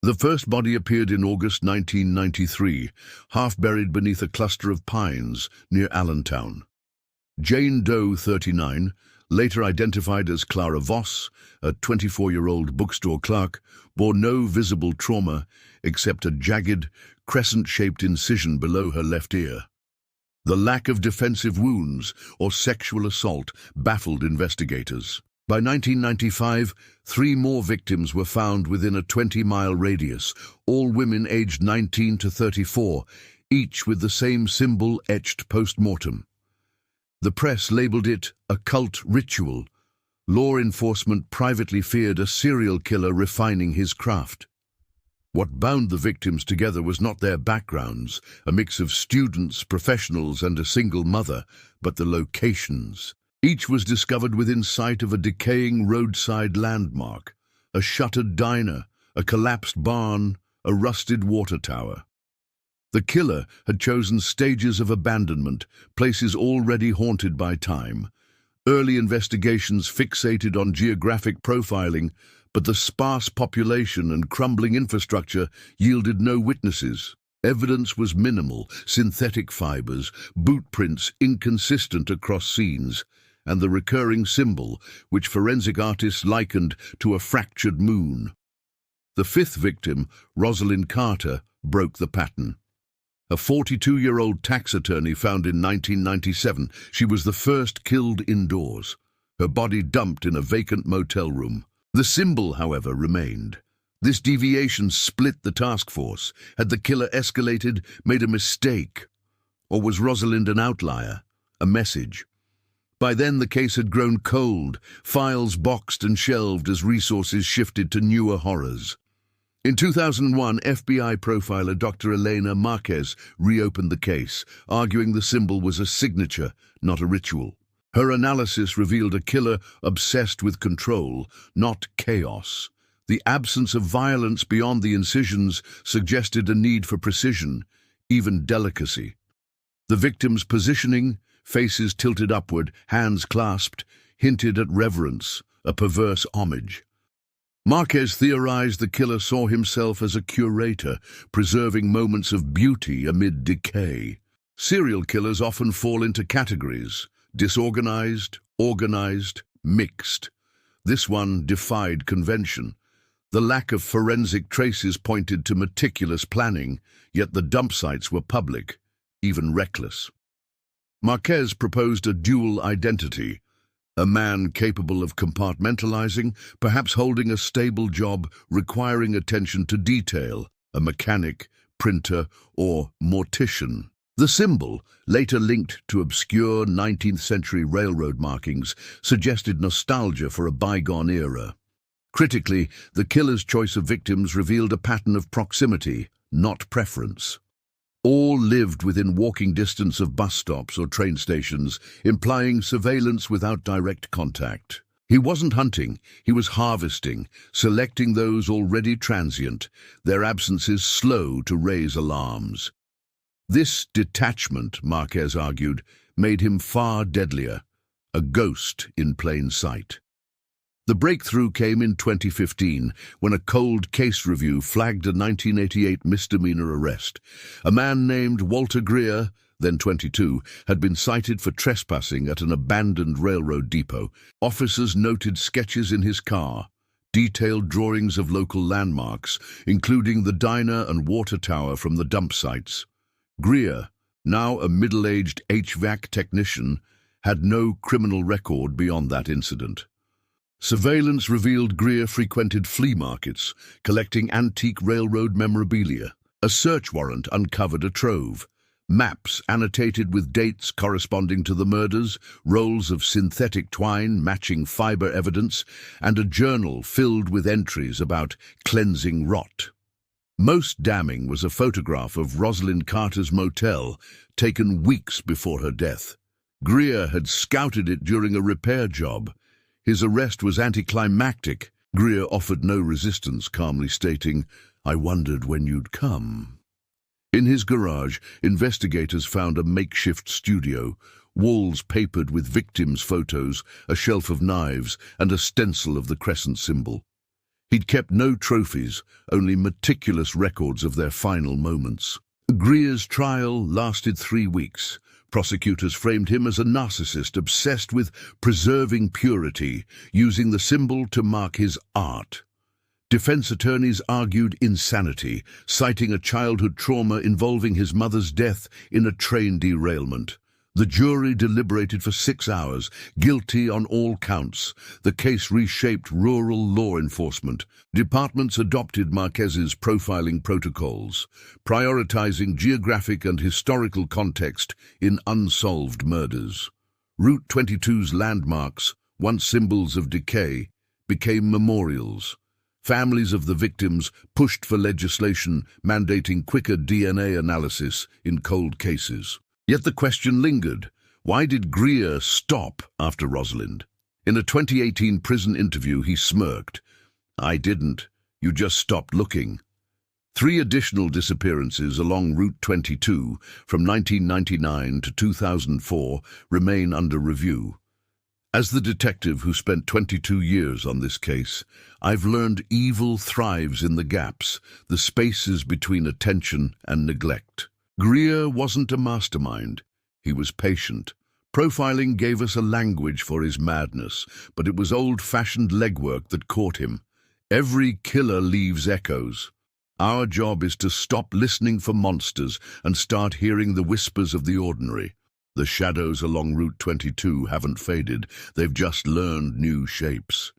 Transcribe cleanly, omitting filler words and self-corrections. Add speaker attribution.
Speaker 1: The first body appeared in August 1993, half buried beneath a cluster of pines near Allentown. Jane Doe, 39, later identified as Clara Voss, a 24-year-old bookstore clerk, bore no visible trauma except a jagged, crescent-shaped incision below her left ear. The lack of defensive wounds or sexual assault baffled investigators. By 1995, 3 more victims were found within a 20-mile radius, all women aged 19 to 34, each with the same symbol etched post-mortem. The press labeled it a cult ritual. Law enforcement privately feared a serial killer refining his craft. What bound the victims together was not their backgrounds, a mix of students, professionals, and a single mother, but the locations. Each was discovered within sight of a decaying roadside landmark, a shuttered diner, a collapsed barn, a rusted water tower. The killer had chosen stages of abandonment, places already haunted by time. Early investigations fixated on geographic profiling, but the sparse population and crumbling infrastructure yielded no witnesses. Evidence was minimal: synthetic fibers, boot prints inconsistent across scenes, and the recurring symbol, which forensic artists likened to a fractured moon. The 5th victim, Rosalind Carter, broke the pattern. A 42-year-old tax attorney found in 1997, she was the first killed indoors, her body dumped in a vacant motel room. The symbol, however, remained. This deviation split the task force. Had the killer escalated, made a mistake? Or was Rosalind an outlier, a message? By then the case had grown cold, files boxed and shelved as resources shifted to newer horrors. In 2001, FBI profiler Dr. Elena Marquez reopened the case, arguing the symbol was a signature, not a ritual. Her analysis revealed a killer obsessed with control, not chaos. The absence of violence beyond the incisions suggested a need for precision, even delicacy. The victim's positioning, faces tilted upward, hands clasped, hinted at reverence, a perverse homage. Marquez theorized the killer saw himself as a curator, preserving moments of beauty amid decay. Serial killers often fall into categories: disorganized, organized, mixed. This one defied convention. The lack of forensic traces pointed to meticulous planning, yet the dump sites were public, even reckless. Marquez proposed a dual identity: a man capable of compartmentalizing, perhaps holding a stable job requiring attention to detail, a mechanic, printer, or mortician. The symbol, later linked to obscure 19th-century railroad markings, suggested nostalgia for a bygone era. Critically, the killer's choice of victims revealed a pattern of proximity, not preference. All lived within walking distance of bus stops or train stations, implying surveillance without direct contact. He wasn't hunting, he was harvesting, selecting those already transient, their absences slow to raise alarms. This detachment, Marquez argued, made him far deadlier, a ghost in plain sight. The breakthrough came in 2015, when a cold case review flagged a 1988 misdemeanor arrest. A man named Walter Greer, then 22, had been cited for trespassing at an abandoned railroad depot. Officers noted sketches in his car, detailed drawings of local landmarks, including the diner and water tower from the dump sites. Greer, now a middle-aged HVAC technician, had no criminal record beyond that incident. Surveillance revealed Greer frequented flea markets, collecting antique railroad memorabilia. A search warrant uncovered a trove: maps annotated with dates corresponding to the murders, rolls of synthetic twine matching fiber evidence, and a journal filled with entries about cleansing rot. Most damning was a photograph of Rosalind Carter's motel, taken weeks before her death. Greer had scouted it during a repair job. His arrest was anticlimactic. Greer offered no resistance, calmly stating, "I wondered when you'd come." In his garage, investigators found a makeshift studio, walls papered with victims' photos, a shelf of knives, and a stencil of the crescent symbol. He'd kept no trophies, only meticulous records of their final moments. Greer's trial lasted 3 weeks. Prosecutors framed him as a narcissist obsessed with preserving purity, using the symbol to mark his art. Defense attorneys argued insanity, citing a childhood trauma involving his mother's death in a train derailment. The jury deliberated for 6 hours, guilty on all counts. The case reshaped rural law enforcement. Departments adopted Marquez's profiling protocols, prioritizing geographic and historical context in unsolved murders. Route 22's landmarks, once symbols of decay, became memorials. Families of the victims pushed for legislation mandating quicker DNA analysis in cold cases. Yet the question lingered, why did Greer stop after Rosalind? In a 2018 prison interview, he smirked. "I didn't. You just stopped looking." 3 additional disappearances along Route 22 from 1999 to 2004 remain under review. As the detective who spent 22 years on this case, I've learned evil thrives in the gaps, the spaces between attention and neglect. Greer wasn't a mastermind. He was patient. Profiling gave us a language for his madness, but it was old-fashioned legwork that caught him. Every killer leaves echoes. Our job is to stop listening for monsters and start hearing the whispers of the ordinary. The shadows along Route 22 haven't faded, they've just learned new shapes.